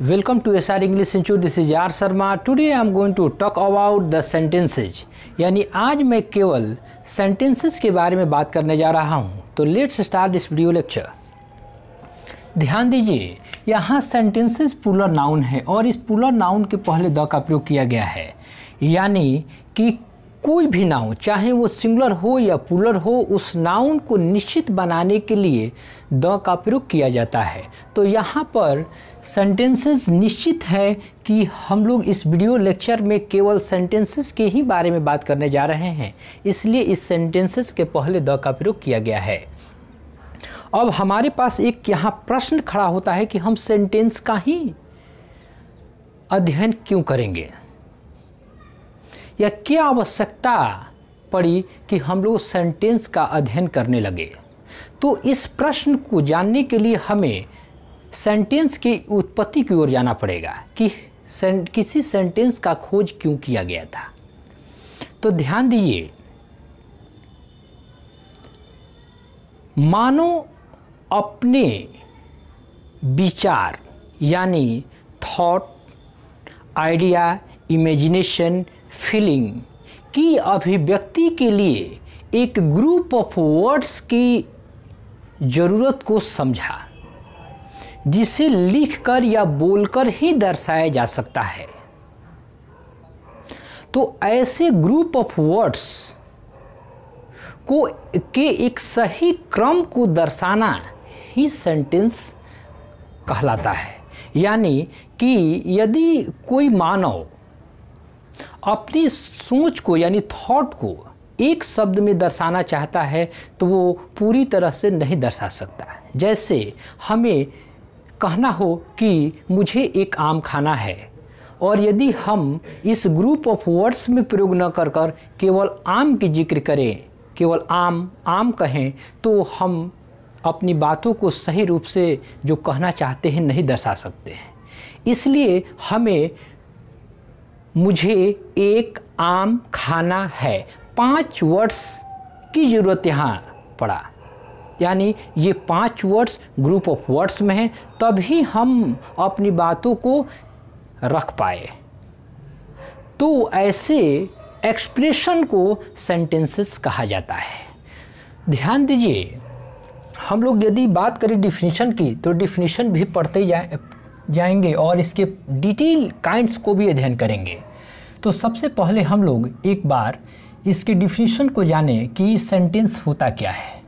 Welcome to SR English Institute. This is R Sharma. Today I am going to talk about the sentences. यानी आज मैं केवल sentences के बारे में बात करने जा रहा हूँ. तो let's start this video lecture. ध्यान दीजिए, यहाँ sentences plural noun है और इस plural noun के पहले द का प्रयोग किया गया है. यानी कि कोई भी नाउन चाहे वो सिंगुलर हो या प्लूरल हो, उस नाउन को निश्चित बनाने के लिए द का प्रयोग किया जाता है. तो यहाँ पर सेंटेंसेस निश्चित है कि हम लोग इस वीडियो लेक्चर में केवल सेंटेंसेस के ही बारे में बात करने जा रहे हैं, इसलिए इस सेंटेंसेस के पहले द का प्रयोग किया गया है. अब हमारे पास एक यहाँ प्रश्न खड़ा होता है कि हम सेंटेंस का ही अध्ययन क्यों करेंगे, या क्या आवश्यकता पड़ी कि हम लोग सेंटेंस का अध्ययन करने लगे. तो इस प्रश्न को जानने के लिए हमें सेंटेंस की उत्पत्ति की ओर जाना पड़ेगा कि किसी सेंटेंस का खोज क्यों किया गया था. तो ध्यान दीजिए, मानो अपने विचार यानी थॉट, आइडिया, इमेजिनेशन, फीलिंग की अभिव्यक्ति के लिए एक ग्रुप ऑफ वर्ड्स की ज़रूरत को समझा, जिसे लिखकर या बोलकर ही दर्शाया जा सकता है. तो ऐसे ग्रुप ऑफ वर्ड्स को के एक सही क्रम को दर्शाना ही सेंटेंस कहलाता है. यानी कि यदि कोई मानव अपनी सोच को यानी थॉट को एक शब्द में दर्शाना चाहता है तो वो पूरी तरह से नहीं दर्शा सकता. जैसे हमें कहना हो कि मुझे एक आम खाना है, और यदि हम इस ग्रुप ऑफ वर्ड्स में प्रयोग न कर कर केवल आम की जिक्र करें, केवल आम आम कहें, तो हम अपनी बातों को सही रूप से जो कहना चाहते हैं नहीं दर्शा सकते हैं. इसलिए हमें मुझे एक आम खाना है 5 वर्ड्स की ज़रूरत यहाँ पड़ा. यानी ये 5 वर्ड्स ग्रुप ऑफ वर्ड्स में हैं, तभी हम अपनी बातों को रख पाए. तो ऐसे एक्सप्रेशन को सेंटेंसेस कहा जाता है. ध्यान दीजिए, हम लोग यदि बात करें डिफिनीशन की तो डिफिनीशन भी पढ़ते जाएंगे और इसके डिटेल काइंड्स को भी अध्ययन करेंगे. तो सबसे पहले हम लोग एक बार इसके डिफिनीशन को जानें कि सेंटेंस होता क्या है.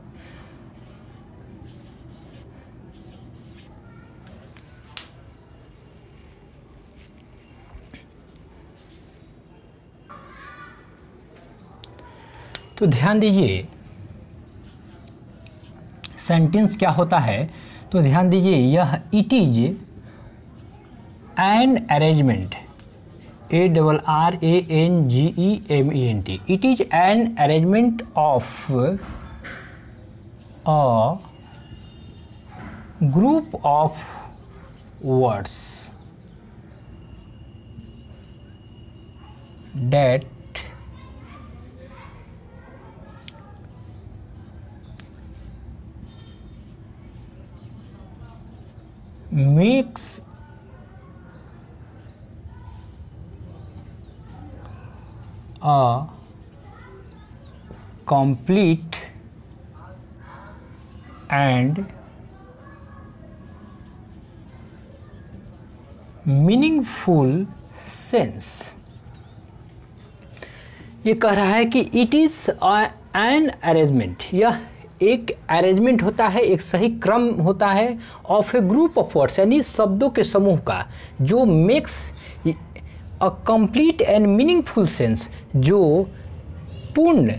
तो ध्यान दीजिए, सेंटेंस क्या होता है. तो ध्यान दीजिए, यह it is an arrangement, ARRANGEMENT. It is an arrangement of a group of words that makes a complete and meaningful sense. ये कह रहा है कि इट इज़ एन अरेंजमेंट, यह एक अरेंजमेंट होता है, एक सही क्रम होता है of A group of words, यानी शब्दों के समूह का, जो makes a complete and meaningful sense, जो पूर्ण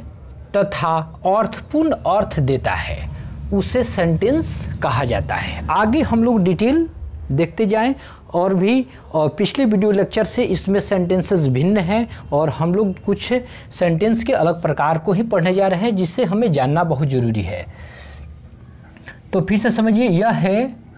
तथा अर्थपूर्ण अर्थ देता है, उसे सेंटेंस कहा जाता है. आगे हम लोग डिटेल देखते जाएं और भी, और पिछले वीडियो लेक्चर से इसमें सेंटेंसेस भिन्न हैं और हम लोग कुछ सेंटेंस के अलग प्रकार को ही पढ़ने जा रहे हैं, जिससे हमें जानना बहुत ज़रूरी है. तो फिर से समझिए, यह है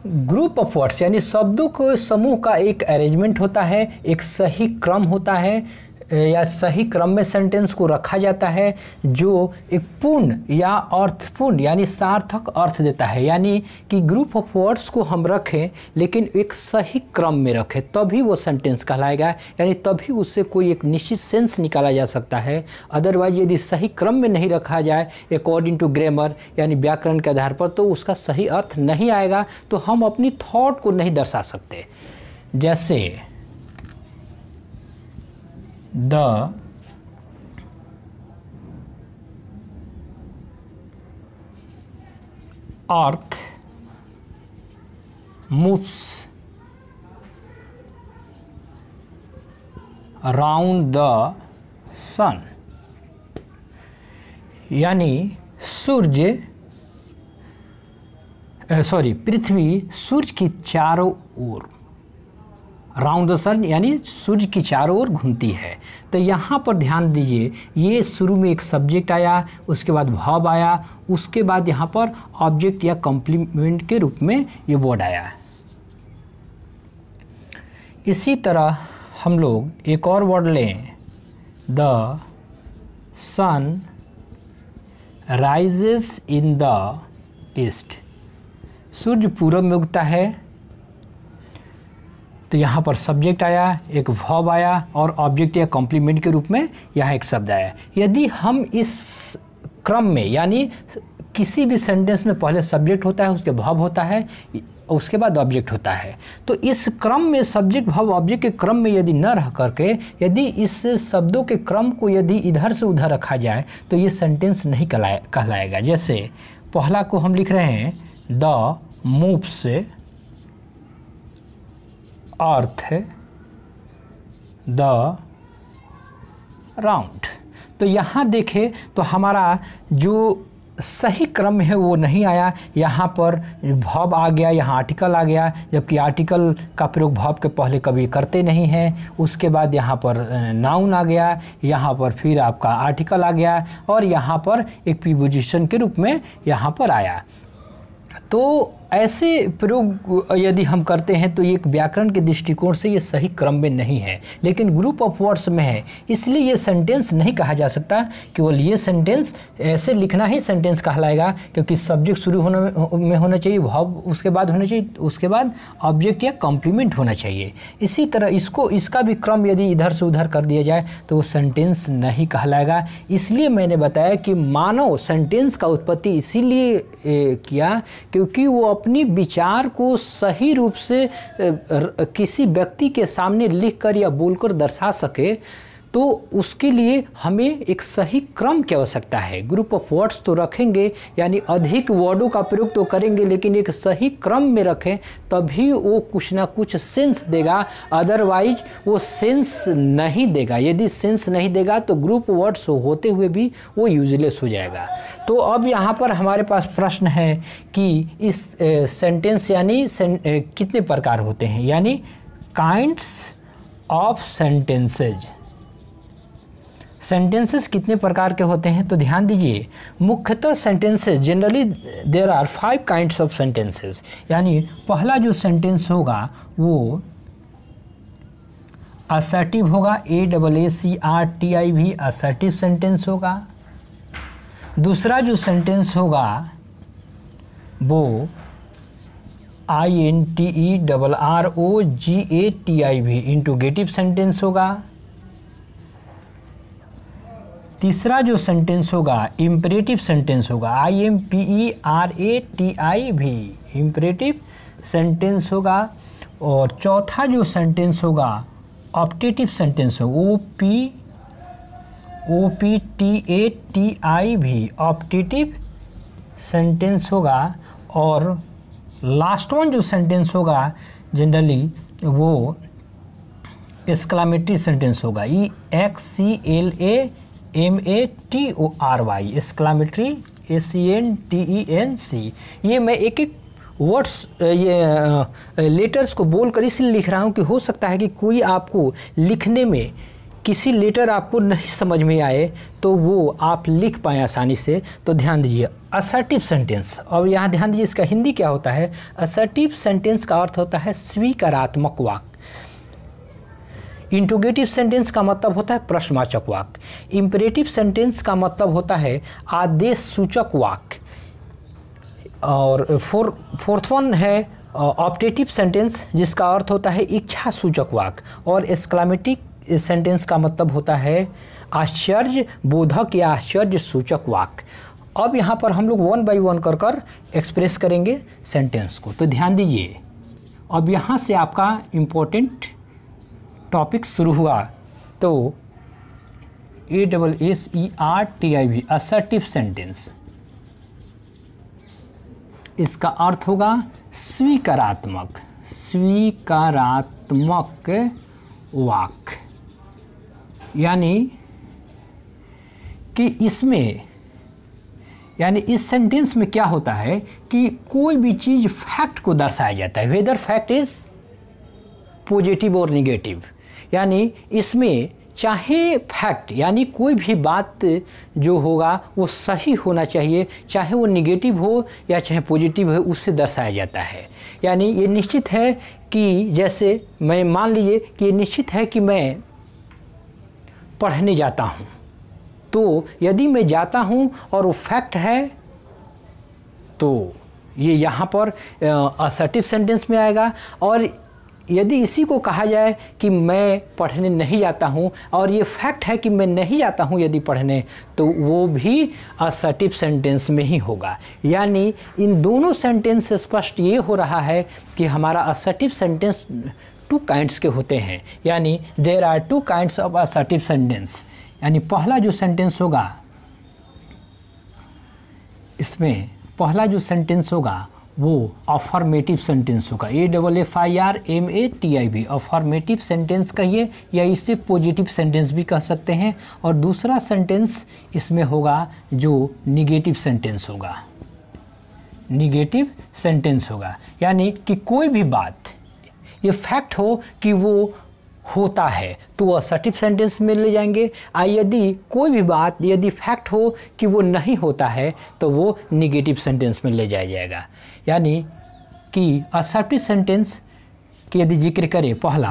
ग्रुप ऑफ वर्ड्स, यानी शब्दों को समूह का एक अरेंजमेंट होता है, एक सही क्रम होता है, या सही क्रम में सेंटेंस को रखा जाता है जो एक पूर्ण या अर्थपूर्ण यानी सार्थक अर्थ देता है। यानी कि ग्रुप ऑफ वर्ड्स को हम रखें लेकिन एक सही क्रम में रखें, तभी वो सेंटेंस कहलाएगा, यानी तभी उससे कोई एक निश्चित सेंस निकाला जा सकता है। अदरवाइज यदि सही क्रम में नहीं रखा जाए अकॉर्डिंग टू ग्रामर यानी व्याकरण के आधार पर, तो उसका सही अर्थ नहीं आएगा, तो हम अपनी थॉट को नहीं दर्शा सकते। जैसे the earth moves around the sun, यानी पृथ्वी सूर्य की चारों ओर, राउंड द सन यानी सूर्य की चारों ओर घूमती है। तो यहाँ पर ध्यान दीजिए, ये शुरू में एक सब्जेक्ट आया, उसके बाद वर्ब आया, उसके बाद यहाँ पर ऑब्जेक्ट या कॉम्प्लीमेंट के रूप में ये वर्ड आया। इसी तरह हम लोग एक और वर्ड लें, the sun rises in the east, सूर्य पूरब में उगता है। तो यहाँ पर सब्जेक्ट आया, एक वर्ब आया और ऑब्जेक्ट या कॉम्प्लीमेंट के रूप में यहाँ एक शब्द आया। यदि हम इस क्रम में, यानी किसी भी सेंटेंस में पहले सब्जेक्ट होता है, उसके वर्ब होता है, उसके बाद ऑब्जेक्ट होता है, तो इस क्रम में सब्जेक्ट वर्ब ऑब्जेक्ट के क्रम में यदि न रह करके यदि इस शब्दों के क्रम को यदि इधर से उधर रखा जाए तो ये सेंटेंस नहीं कहलाएगा। जैसे पहला को हम लिख रहे हैं, the moves earth the round. तो यहाँ देखें तो हमारा जो सही क्रम है वो नहीं आया, यहाँ पर वर्ब आ गया, यहाँ आर्टिकल आ गया, जबकि आर्टिकल का प्रयोग वर्ब के पहले कभी करते नहीं हैं। उसके बाद यहाँ पर नाउन आ गया, यहाँ पर फिर आपका आर्टिकल आ गया और यहाँ पर एक प्रीपोजिशन के रूप में यहाँ पर आया। तो ऐसे प्रयोग यदि हम करते हैं तो एक व्याकरण के दृष्टिकोण से ये सही क्रम में नहीं है, लेकिन ग्रुप ऑफ वर्ड्स में है, इसलिए ये सेंटेंस नहीं कहा जा सकता। केवल ये सेंटेंस ऐसे लिखना ही सेंटेंस कहलाएगा, क्योंकि सब्जेक्ट शुरू में होना चाहिए, वर्ब उसके बाद होना चाहिए, उसके बाद ऑब्जेक्ट या कॉम्प्लीमेंट होना चाहिए। इसी तरह इसका भी क्रम यदि इधर से उधर कर दिया जाए तो वो सेंटेंस नहीं कहलाएगा। इसलिए मैंने बताया कि मानव सेंटेंस का उत्पत्ति इसीलिए किया क्योंकि वो अपनी विचार को सही रूप से किसी व्यक्ति के सामने लिखकर या बोलकर दर्शा सके, तो उसके लिए हमें एक सही क्रम की आवश्यकता है। ग्रुप ऑफ वर्ड्स तो रखेंगे, यानी अधिक वर्डों का प्रयोग तो करेंगे, लेकिन एक सही क्रम में रखें, तभी वो कुछ ना कुछ सेंस देगा। अदरवाइज वो सेंस नहीं देगा। यदि सेंस नहीं देगा तो ग्रुप वर्ड्स होते हुए भी वो यूजलेस हो जाएगा। तो अब यहाँ पर हमारे पास प्रश्न है कि इस सेंटेंस यानी कितने प्रकार होते हैं, यानी काइंड्स ऑफ सेंटेंसेज, सेंटेंसेस कितने प्रकार के होते हैं। तो ध्यान दीजिए, मुख्यतः sentences generally there are 5 kinds of sentences. यानी पहला जो सेंटेंस होगा वो असर्टिव होगा, ASSERTIV असर्टिव सेंटेंस होगा। दूसरा जो सेंटेंस होगा वो INTERROGATIV इंट्रोगेटिव सेंटेंस होगा। तीसरा जो सेंटेंस होगा इम्परेटिव सेंटेंस होगा, IMPERATIV इम्परेटिव सेंटेंस होगा। और चौथा जो सेंटेंस होगा ऑप्टेटिव सेंटेंस हो, OPTATIV ऑप्टेटिव सेंटेंस होगा। और लास्ट वन जो सेंटेंस होगा जनरली वो एक्सक्लामेटरी सेंटेंस होगा, EXCLAMATORY एक्सक्लामेटरी SENTENC। ये मैं एक एक वर्ड्स ये लेटर्स को बोलकर इसलिए लिख रहा हूँ कि हो सकता है कि कोई आपको लिखने में किसी लेटर आपको नहीं समझ में आए तो वो आप लिख पाएँ आसानी से। तो ध्यान दीजिए असर्टिव सेंटेंस, और यहाँ ध्यान दीजिए इसका हिंदी क्या होता है। असर्टिव सेंटेंस का अर्थ होता है स्वीकारात्मक वाक्य। इंट्रोगेटिव सेंटेंस का मतलब होता है प्रश्नवाचक वाक्य। इंपेरेटिव सेंटेंस का मतलब होता है आदेश सूचक वाक्य। और फोर्थ वन है ऑप्टेटिव सेंटेंस, जिसका अर्थ होता है इच्छा सूचक वाक्य। और एक्सक्लामेटिव सेंटेंस का मतलब होता है आश्चर्य बोधक या आश्चर्य सूचक वाक्य। अब यहाँ पर हम लोग वन बाई वन कर कर एक्सप्रेस करेंगे सेंटेंस को। तो ध्यान दीजिए, अब यहाँ से आपका इम्पोर्टेंट टॉपिक शुरू हुआ। तो ASSERTIV असर्टिव सेंटेंस, इसका अर्थ होगा स्वीकारात्मक वाक्य। यानी कि इसमें, यानी इस सेंटेंस में क्या होता है कि कोई भी चीज़ फैक्ट को दर्शाया जाता है, वेदर फैक्ट इज पॉजिटिव और निगेटिव। यानी इसमें चाहे फैक्ट यानी कोई भी बात जो होगा वो सही होना चाहिए, चाहे वो निगेटिव हो या चाहे पॉजिटिव हो, उससे दर्शाया जाता है। यानी ये निश्चित है कि जैसे मैं मान लीजिए कि ये निश्चित है कि मैं पढ़ने जाता हूँ, तो यदि मैं जाता हूँ और वो फैक्ट है तो ये यहाँ पर असर्टिव सेंटेंस में आएगा। और यदि इसी को कहा जाए कि मैं पढ़ने नहीं जाता हूँ और ये फैक्ट है कि मैं नहीं जाता हूँ यदि पढ़ने, तो वो भी असर्टिव सेंटेंस में ही होगा। यानी इन दोनों सेंटेंस से स्पष्ट ये हो रहा है कि हमारा असर्टिव सेंटेंस टू काइंड्स के होते हैं। यानी there are two kinds of assertive sentence. यानी पहला जो सेंटेंस होगा, इसमें पहला जो सेंटेंस होगा वो अफर्मेटिव सेंटेंस होगा। AFFIRMATIV अफर्मेटिव सेंटेंस कहिए या इसे पॉजिटिव सेंटेंस भी कह सकते हैं। और दूसरा सेंटेंस इसमें होगा जो निगेटिव सेंटेंस होगा, निगेटिव सेंटेंस होगा। यानी कि कोई भी बात ये फैक्ट हो कि वो होता है तो असर्टिव सेंटेंस में ले जाएंगे। यदि कोई भी बात यदि फैक्ट हो कि वो नहीं होता है तो वो निगेटिव सेंटेंस में ले जाया जाएगा। यानी कि असर्टिव सेंटेंस की यदि जिक्र करें पहला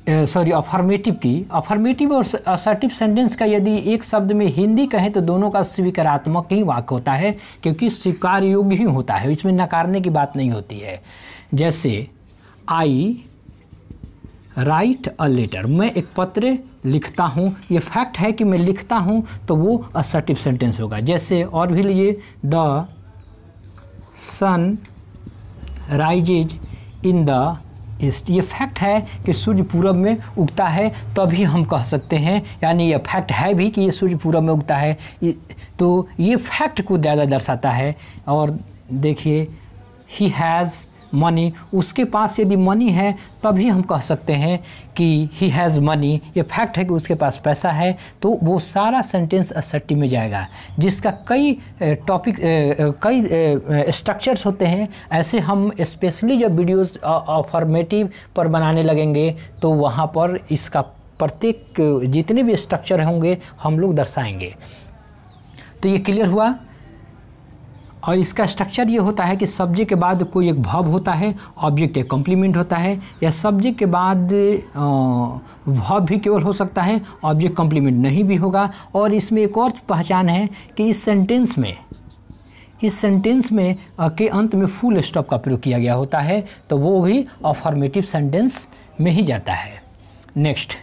अफर्मेटिव की, अफर्मेटिव और असर्टिव सेंटेंस का यदि एक शब्द में हिंदी कहें तो दोनों का स्वीकारात्मक ही वाक्य होता है, क्योंकि स्वीकार योग्य ही होता है, इसमें नकारने की बात नहीं होती है। जैसे आई राइट अ लेटर, मैं एक पत्र लिखता हूँ, ये फैक्ट है कि मैं लिखता हूँ तो वो असर्टिव सेंटेंस होगा। जैसे और भी लीजिए, the sun rises in the east, ये फैक्ट है कि सूर्य पूरब में उगता है, तभी हम कह सकते हैं, यानी ये फैक्ट है भी कि ये सूर्य पूरब में उगता है, तो ये फैक्ट को ज़्यादा दर्शाता है। और देखिए, ही हैज़ मनी, उसके पास यदि मनी है तभी हम कह सकते हैं कि ही हैज़ मनी, ये फैक्ट है कि उसके पास पैसा है, तो वो सारा सेंटेंस असर्टिव में जाएगा। जिसका कई टॉपिक कई स्ट्रक्चर्स होते हैं, ऐसे हम स्पेशली जब वीडियोस अफर्मेटिव पर बनाने लगेंगे तो वहाँ पर इसका प्रत्येक जितने भी स्ट्रक्चर होंगे हम लोग दर्शाएंगे। तो ये क्लियर हुआ। और इसका स्ट्रक्चर ये होता है कि सब्जेक्ट के बाद कोई एक वर्ब होता है, ऑब्जेक्ट एक कॉम्प्लीमेंट होता है, या सब्जेक्ट के बाद वर्ब भी केवल हो सकता है, ऑब्जेक्ट कॉम्प्लीमेंट नहीं भी होगा। और इसमें एक और पहचान है कि इस सेंटेंस में के अंत में फुल स्टॉप का प्रयोग किया गया होता है, तो वो भी अफर्मेटिव सेंटेंस में ही जाता है। नेक्स्ट,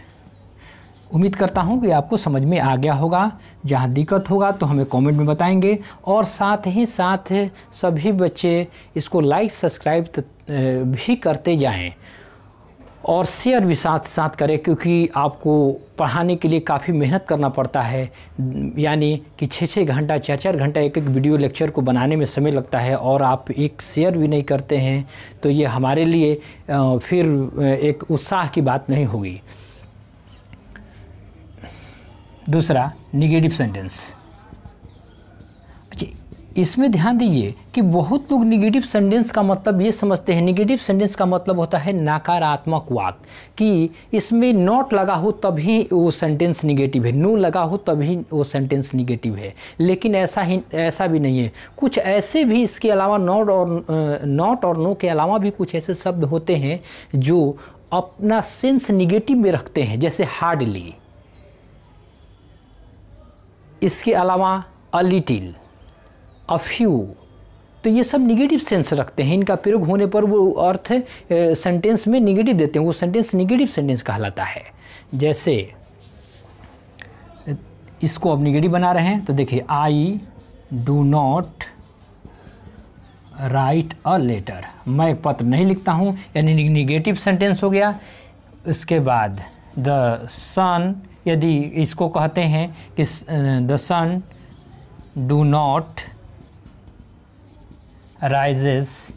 उम्मीद करता हूँ कि आपको समझ में आ गया होगा। जहाँ दिक्कत होगा तो हमें कमेंट में बताएंगे, और साथ ही साथ सभी बच्चे इसको लाइक सब्सक्राइब भी करते जाएं और शेयर भी साथ साथ करें, क्योंकि आपको पढ़ाने के लिए काफ़ी मेहनत करना पड़ता है। यानी कि 6-6 घंटा 4-4 घंटा एक वीडियो लेक्चर को बनाने में समय लगता है, और आप एक शेयर भी नहीं करते हैं, तो ये हमारे लिए फिर एक उत्साह की बात नहीं होगी। दूसरा, निगेटिव सेंटेंस। अच्छा, इसमें ध्यान दीजिए कि बहुत लोग निगेटिव सेंटेंस का मतलब ये समझते हैं, निगेटिव सेंटेंस का मतलब होता है नकारात्मक वाक्य, कि इसमें नॉट लगा हो तभी वो सेंटेंस निगेटिव है, नो लगा हो तभी वो सेंटेंस निगेटिव है। लेकिन ऐसा भी नहीं है। कुछ ऐसे भी इसके अलावा नॉट और नो के अलावा भी कुछ ऐसे शब्द होते हैं जो अपना सेंस निगेटिव में रखते हैं, जैसे हार्डली, इसके अलावा अ लिटिल, अ फ्यू, तो ये सब निगेटिव सेंस रखते हैं। इनका प्रयोग होने पर वो अर्थ सेंटेंस में निगेटिव देते हैं, वो सेंटेंस निगेटिव सेंटेंस कहलाता है। जैसे इसको अब निगेटिव बना रहे हैं, तो देखिए I do not write a letter, मैं एक पत्र नहीं लिखता हूँ, यानी निगेटिव सेंटेंस हो गया। उसके बाद द सन, यदि इसको कहते हैं कि the sun do not rises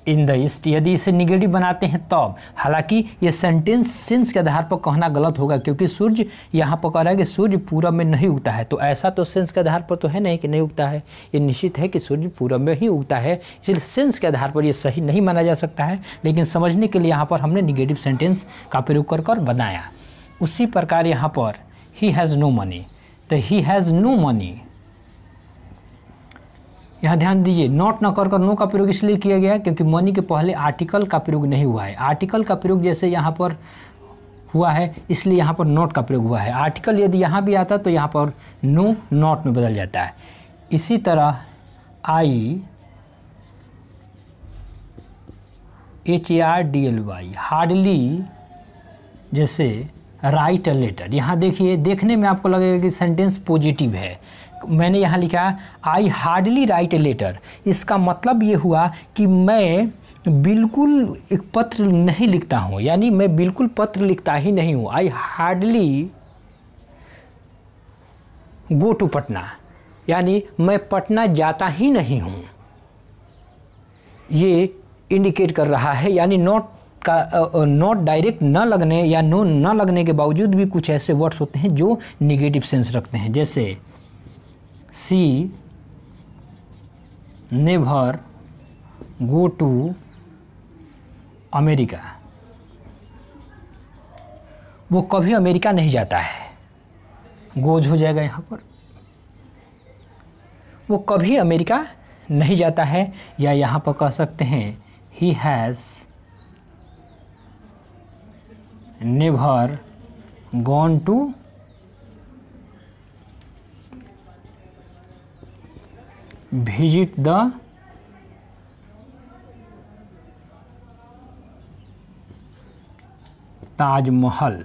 in the east, यदि इसे निगेटिव बनाते हैं तब, हालांकि ये सेंटेंस सेंस के आधार पर कहना गलत होगा, क्योंकि सूर्य यहाँ पर कह रहा है कि सूर्य पूरब में नहीं उगता है, तो ऐसा तो सेंस के आधार पर तो है नहीं कि नहीं उगता है, ये निश्चित है कि सूर्य पूरब में ही उगता है, इसलिए सेंस के आधार पर ये सही नहीं माना जा सकता है। लेकिन समझने के लिए यहाँ पर हमने निगेटिव सेंटेंस का प्रयोग कर बनाया। उसी प्रकार यहाँ पर ही हैज़ नो मनी, तो ही हैज़ नो मनी, यहाँ ध्यान दीजिए, नॉट न कर नो का प्रयोग इसलिए किया गया क्योंकि मनी के पहले आर्टिकल का प्रयोग नहीं हुआ है। आर्टिकल का प्रयोग जैसे यहाँ पर हुआ है, इसलिए यहाँ पर नॉट का प्रयोग हुआ है। आर्टिकल यदि यहाँ भी आता तो यहाँ पर नो नॉट में बदल जाता है। इसी तरह आई HARDLY, हार्डली, जैसे राइट अ लेटर, यहाँ देखिए, देखने में आपको लगेगा कि सेंटेंस पॉजिटिव है। मैंने यहाँ लिखा I hardly write a letter, इसका मतलब ये हुआ कि मैं बिल्कुल एक पत्र नहीं लिखता हूँ, यानी मैं बिल्कुल पत्र लिखता ही नहीं हूँ। I hardly go to Patna, यानी मैं पटना जाता ही नहीं हूँ, ये इंडिकेट कर रहा है। यानी नॉट का नॉट डायरेक्ट न लगने या नो न लगने के बावजूद भी कुछ ऐसे वर्ड्स होते हैं जो निगेटिव सेंस रखते हैं, जैसे सी नेवर गो टू अमेरिका, वो कभी अमेरिका नहीं जाता है, गोज हो जाएगा यहाँ पर, वो कभी अमेरिका नहीं जाता है। या यहाँ पर कह सकते हैं he has never gone to visit the Taj Mahal,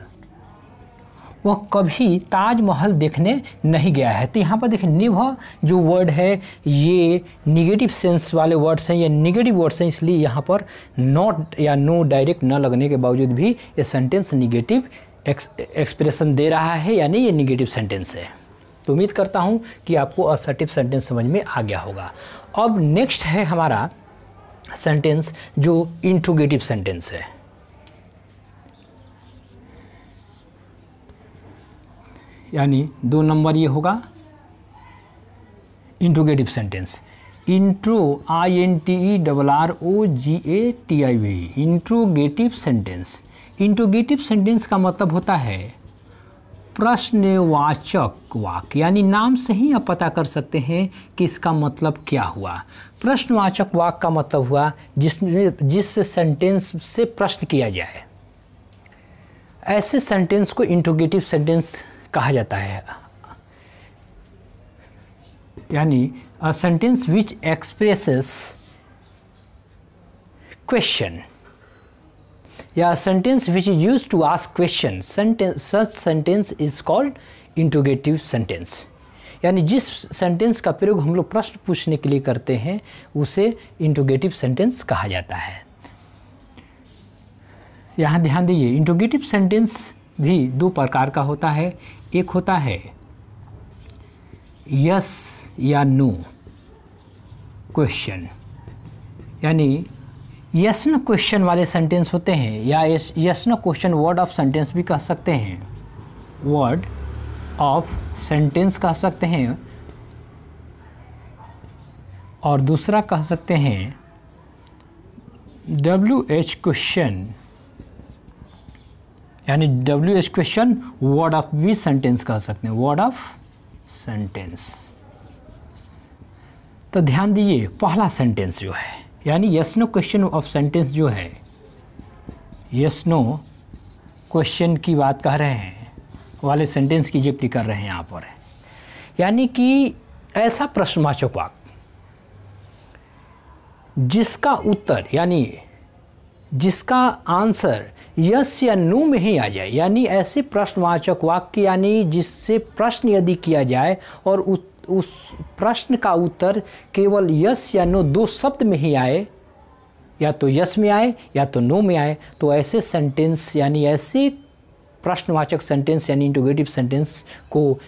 वह कभी ताजमहल देखने नहीं गया है। तो यहाँ पर देखिए नेवर जो वर्ड है ये निगेटिव सेंस वाले वर्ड्स हैं, ये निगेटिव वर्ड्स हैं, इसलिए यहाँ पर नॉट या नो डायरेक्ट न लगने के बावजूद भी ये सेंटेंस निगेटिव एक्सप्रेशन दे रहा है, यानी ये निगेटिव सेंटेंस है। तो उम्मीद करता हूँ कि आपको असर्टिव सेंटेंस समझ में आ गया होगा। अब नेक्स्ट है हमारा सेंटेंस जो इंट्रोगेटिव सेंटेंस है, यानी 2 नंबर ये होगा interrogative sentence. Intro INTERROGATIV, interrogative sentence. Interrogative sentence का मतलब होता है प्रश्नवाचक वाक्य, यानी नाम से ही आप पता कर सकते हैं कि इसका मतलब क्या हुआ। प्रश्नवाचक वाक्य का मतलब हुआ जिस सेंटेंस से प्रश्न किया जाए, ऐसे सेंटेंस को इंट्रोगेटिव सेंटेंस कहा जाता है। यानी a sentence which expresses question या sentence which is use to ask question, such sentence is called interrogative sentence. यानी जिस सेंटेंस का प्रयोग हम लोग प्रश्न पूछने के लिए करते हैं उसे इंट्रोगेटिव सेंटेंस कहा जाता है। यहाँ ध्यान दीजिए, इंट्रोगेटिव सेंटेंस भी 2 प्रकार का होता है। एक होता है यस या नो क्वेश्चन, यानी यस नो क्वेश्चन वाले सेंटेंस होते हैं, या yes no question word of sentence भी कह सकते हैं, वर्ड ऑफ सेंटेंस कह सकते हैं। और दूसरा कह सकते हैं WH क्वेश्चन, यानी WH क्वेश्चन वर्ड ऑफ भी सेंटेंस कह सकते हैं, वर्ड ऑफ सेंटेंस। तो ध्यान दीजिए, पहला सेंटेंस जो है यानी yes no question of sentence जो है यस नो क्वेश्चन की बात कर रहे हैं वाले सेंटेंस की जिक्र कर रहे हैं यहाँ पर। यानी कि ऐसा प्रश्नवाचक वाक्य जिसका उत्तर यानी जिसका आंसर यस या नो में ही आ जाए, यानी ऐसे प्रश्नवाचक वाक्य यानी जिससे प्रश्न यदि किया जाए और उस प्रश्न का उत्तर केवल यस या नो दो शब्द में ही आए, या तो यस में आए या तो नो में आए, तो ऐसे सेंटेंस यानी ऐसे प्रश्नवाचक सेंटेंस यानी इंटरोगेटिव सेंटेंस को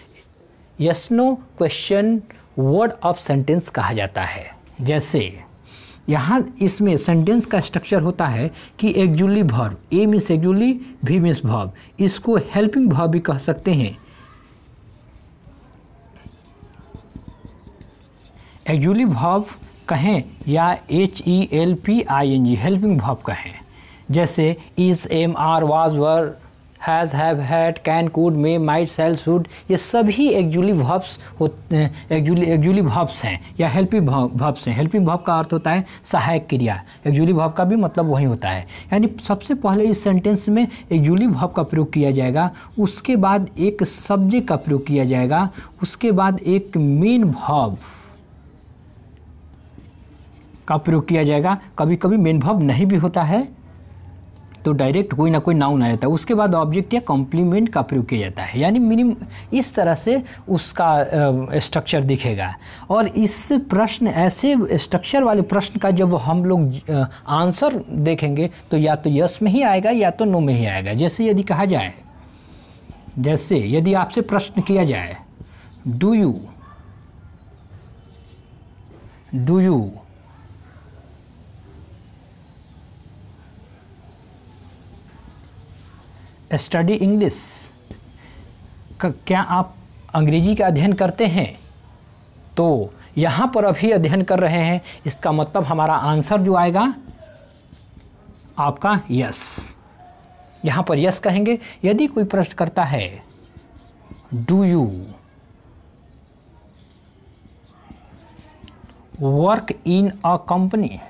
yes no question word of sentence कहा जाता है। जैसे यहाँ इसमें सेंटेंस का स्ट्रक्चर होता है कि एक्जुअली वर्ब, ए मीन्स एक्जुअली, भी मीन्स वर्ब, इसको हेल्पिंग वर्ब भी कह सकते हैं। एक्जुअली वर्ब कहें या HELPING हेल्पिंग वर्ब कहें, जैसे is, am, are, was, were, has, have, had, can, could, may, might, shall, should, ये सभी एक्जुअली वर्ब्स एक्जुअली वर्ब्स हैं या हेल्पिंग वर्ब्स हैं। हेल्पिंग वर्ब का अर्थ होता है सहायक क्रिया। एक्जुअली वर्ब का भी मतलब वही होता है। यानी सबसे पहले इस सेंटेंस में एक्जुअली वर्ब का प्रयोग किया जाएगा, उसके बाद एक सब्जेक्ट का प्रयोग किया जाएगा, उसके बाद एक मेन वर्ब का प्रयोग किया जाएगा। कभी कभी मेन वर्ब नहीं भी होता है तो डायरेक्ट कोई ना कोई नाउन आ जाता है, उसके बाद ऑब्जेक्ट या कॉम्प्लीमेंट का प्रयोग किया जाता है। यानी मिनिमम इस तरह से उसका स्ट्रक्चर दिखेगा। और इस प्रश्न ऐसे स्ट्रक्चर वाले प्रश्न का जब हम लोग आंसर देखेंगे तो या तो यस में ही आएगा या तो नो में ही आएगा। जैसे यदि कहा जाए, जैसे यदि आपसे प्रश्न किया जाए डू यू स्टडी इंग्लिश, क्या आप अंग्रेजी का अध्ययन करते हैं? तो यहाँ पर अभी अध्ययन कर रहे हैं, इसका मतलब हमारा आंसर जो आएगा आपका यस, यहाँ पर यस कहेंगे। यदि कोई प्रश्न करता है do you work in a company,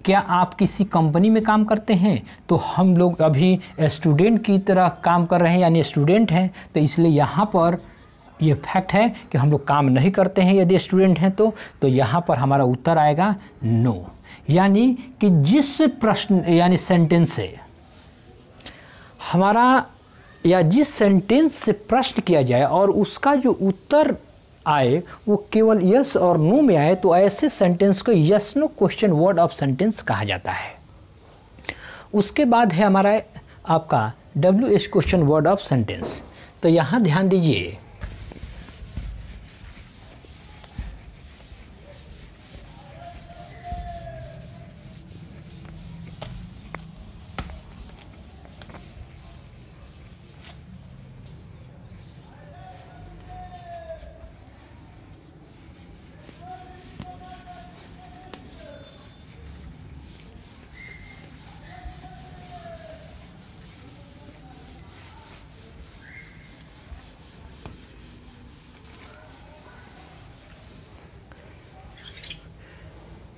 क्या आप किसी कंपनी में काम करते हैं? तो हम लोग अभी स्टूडेंट की तरह काम कर रहे हैं, यानी स्टूडेंट हैं, तो इसलिए यहाँ पर ये फैक्ट है कि हम लोग काम नहीं करते हैं यदि स्टूडेंट हैं तो यहाँ पर हमारा उत्तर आएगा नो। यानी कि जिस प्रश्न यानी सेंटेंस से हमारा या जिस सेंटेंस से प्रश्न किया जाए और उसका जो उत्तर आए वो केवल यस और नो में आए, तो ऐसे सेंटेंस को yes no question word of sentence कहा जाता है। उसके बाद है हमारा आपका WH question word of sentence. तो यहाँ ध्यान दीजिए,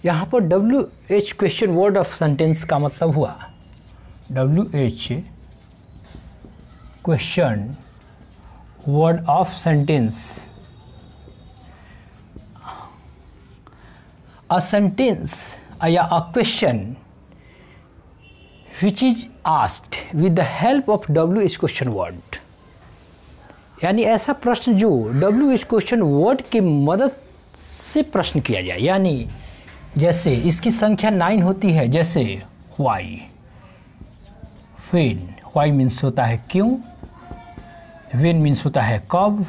यहाँ पर WH question word of sentence का मतलब हुआ WH question word of sentence, a sentence या a question which is asked with the help of WH question word. यानी ऐसा प्रश्न जो WH क्वेश्चन वर्ड की मदद से प्रश्न किया जाए। यानी जैसे इसकी संख्या 9 होती है, जैसे वाई, व्हेन, वाई मीन्स होता है क्यों, व्हेन मीन्स होता है कब,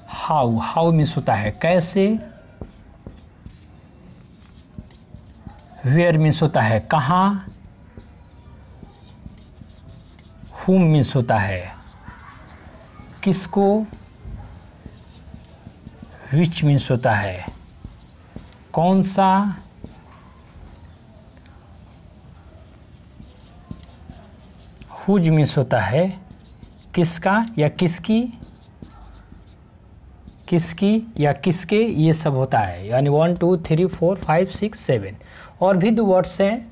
हाउ, हाउ मीन्स होता है कैसे, वेयर मीन्स होता है कहाँ, हुम मीन्स होता है किसको, विच मीन्स होता है कौन सा, हुज मीन्स होता है किसका या किसकी, किसकी या किसके, ये सब होता है। यानी 1 2 3 4 5 6 7 और भी 2 वर्ड्स हैं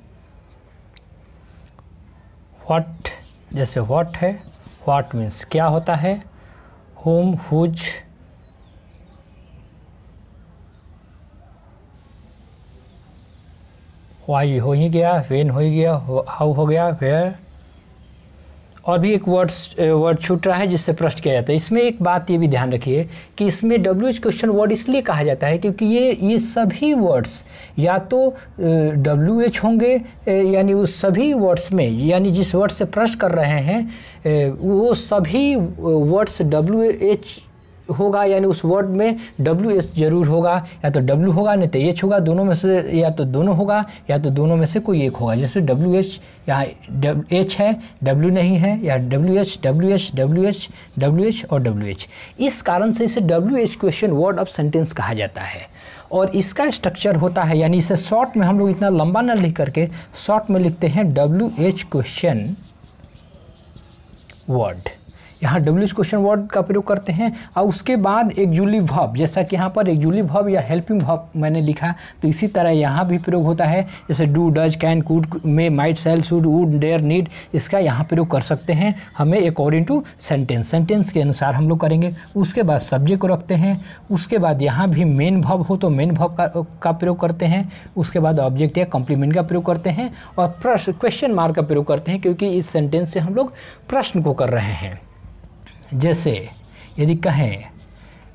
व्हाट, जैसे व्हाट है, व्हाट मीन्स क्या होता है, होम, हुज, वाई हो ही गया, वेन हो ही गया, हाउ हो गया, वेयर। और भी एक वर्ड छूट रहा है जिससे प्रश्न किया जाता है। इसमें एक बात ये भी ध्यान रखिए कि इसमें WH क्वेश्चन वर्ड इसलिए कहा जाता है क्योंकि ये सभी वर्ड्स या तो WH होंगे, यानी उस सभी वर्ड्स में, यानी जिस वर्ड से प्रश्न कर रहे हैं वो सभी वर्ड्स WH होगा, यानी उस वर्ड में WH जरूर होगा, या तो W होगा नहीं तो H होगा, दोनों में से या तो दोनों होगा या तो दोनों में से कोई एक होगा। जैसे WH यहाँ H है, W नहीं है, या WH WH WH WH और WH। इस कारण से इसे WH question word of sentence कहा जाता है। और इसका स्ट्रक्चर होता है, यानी इसे शॉर्ट में हम लोग इतना लंबा ना लिख करके शॉर्ट में लिखते हैं WH क्वेश्चन वर्ड। यहाँ WH क्वेश्चन वर्ड का प्रयोग करते हैं और उसके बाद एक्जुलिव वर्ब, जैसा कि यहाँ पर एक्जुलिव वर्ब या हेल्पिंग वर्ब मैंने लिखा, तो इसी तरह यहाँ भी प्रयोग होता है। जैसे do, does, can, could, may, might, shall, should, would, dare, need, इसका यहाँ प्रयोग कर सकते हैं हमें अकॉर्डिंग टू सेंटेंस के अनुसार हम लोग करेंगे। उसके बाद सब्जेक्ट को रखते हैं, उसके बाद यहाँ भी मेन वर्ब हो तो मेन वर्ब का प्रयोग करते हैं, उसके बाद ऑब्जेक्ट या कॉम्प्लीमेंट का प्रयोग करते हैं और क्वेश्चन मार्क का प्रयोग करते हैं, क्योंकि इस सेंटेंस से हम लोग प्रश्न को कर रहे हैं। जैसे यदि कहें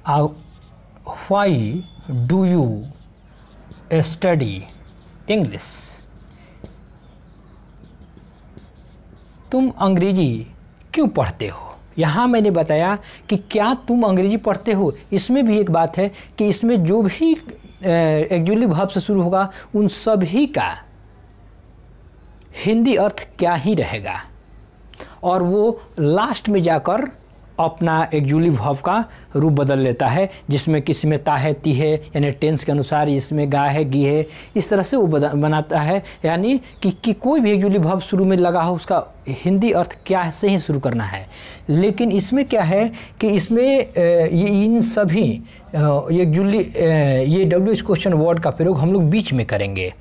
why do you study English, तुम अंग्रेजी क्यों पढ़ते हो। यहाँ मैंने बताया कि क्या तुम अंग्रेजी पढ़ते हो, इसमें भी एक बात है कि इसमें जो भी एक्जुलिव वर्ब से शुरू होगा उन सभी का हिंदी अर्थ क्या ही रहेगा, और वो लास्ट में जाकर अपना एक्जुलिव वर्ब का रूप बदल लेता है, जिसमें किसी में ता है, ती है, यानी टेंस के अनुसार, इसमें गा है, गी है, इस तरह से वो बनाता है। यानी कि कोई भी एक्जुलिव वर्ब शुरू में लगा हो उसका हिंदी अर्थ क्या से ही शुरू करना है। लेकिन इसमें क्या है कि इसमें ये इन सभी ये WH क्वेश्चन वर्ड का प्रयोग हम लोग बीच में करेंगे।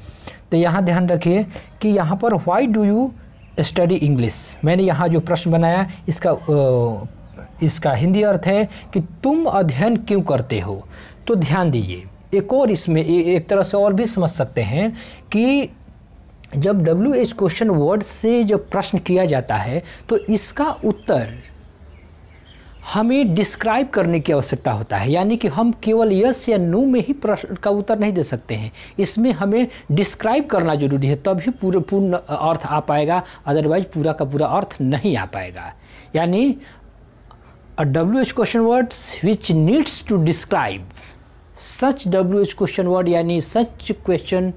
तो यहाँ ध्यान रखिए कि यहाँ पर why do you study English, मैंने यहाँ जो प्रश्न बनाया इसका हिंदी अर्थ है कि तुम अध्ययन क्यों करते हो। तो ध्यान दीजिए, एक और इसमें एक तरह से और भी समझ सकते हैं कि जब WH क्वेश्चन वर्ड से जब प्रश्न किया जाता है तो इसका उत्तर हमें डिस्क्राइब करने की आवश्यकता होता है, यानी कि हम केवल यस या नो में ही प्रश्न का उत्तर नहीं दे सकते हैं, इसमें हमें डिस्क्राइब करना जरूरी है, तभी पूर्ण अर्थ आ पाएगा, अदरवाइज पूरा का पूरा अर्थ नहीं आ पाएगा। यानी a WH question word which needs to describe such WH question word, यानी such question